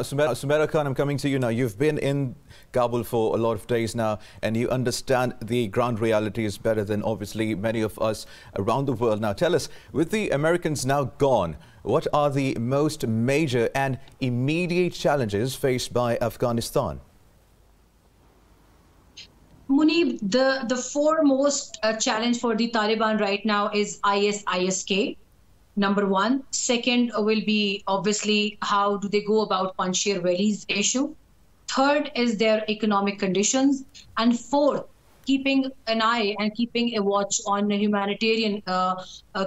Sumaira Khan, I'm coming to you now. You've been in Kabul for a lot of days now, and you understand the ground realities better than obviously many of us around the world. Now, tell us, with the Americans now gone, what are the most major and immediate challenges faced by Afghanistan? Munib, the foremost challenge for the Taliban right now is ISISK. Number one. Second will be obviously how do they go about Panjshir Valley's issue. Third is their economic conditions. And fourth, keeping an eye and keeping a watch on a humanitarian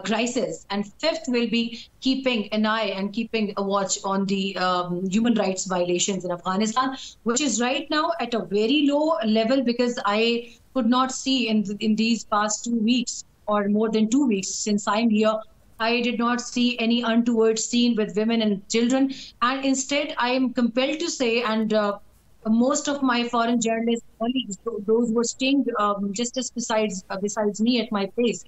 crisis. And fifth will be keeping an eye and keeping a watch on the human rights violations in Afghanistan, which is right now at a very low level, because I could not see in these past 2 weeks or more than 2 weeks since I'm here, I did not see any untoward scene with women and children. And instead, I am compelled to say, and most of my foreign journalist colleagues, those who were staying just besides me at my place,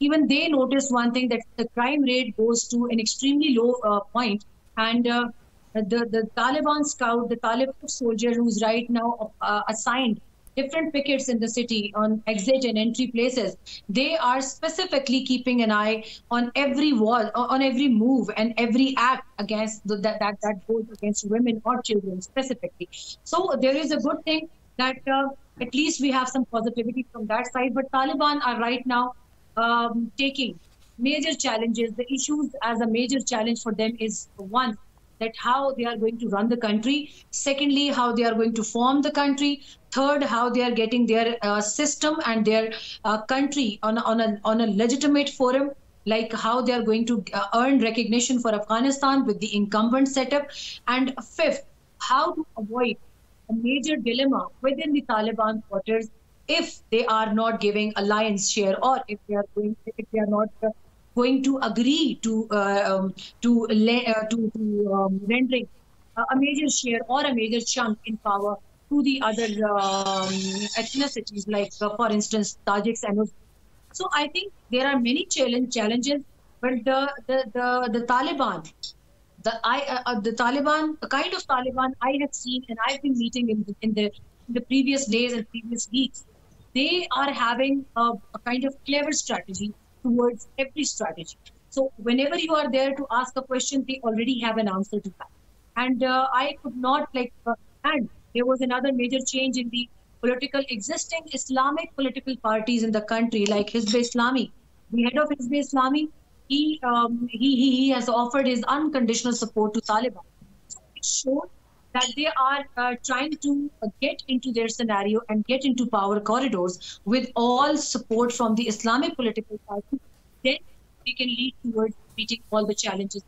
even they noticed one thing, that the crime rate goes to an extremely low point. And the Taliban scout, the Taliban soldier who's right now assigned different pickets in the city on exit and entry places, they are specifically keeping an eye on every wall, on every move and every act against that goes against women or children specifically. So there is a good thing that at least we have some positivity from that side. But Taliban are right now taking major challenges. The issues as a major challenge for them is, one, that how they are going to run the country. Secondly, how they are going to form the country. Third, how they are getting their system and their country on a legitimate forum, like how they are going to earn recognition for Afghanistan with the incumbent setup. And fifth, how to avoid a major dilemma within the Taliban quarters if they are not giving a lion's share, or if they are not going to agree to rendering a major share or a major chunk in power to the other ethnicities, like, for instance, Tajiks and Uzbeks. So I think there are many challenges, but the Taliban, the Taliban, the kind of Taliban I have seen and I've been meeting in the previous days and previous weeks, they are having a kind of clever strategy towards every strategy. So whenever you are there to ask a question, they already have an answer to that. And I could not and there was another major change in the existing Islamic political parties in the country, like Hizb-e-Islami. The head of Hizb-e-Islami, he has offered his unconditional support to Taliban. So it showed that they are trying to get into their scenario and get into power corridors with all support from the Islamic political party. Then they can lead towards meeting all the challenges.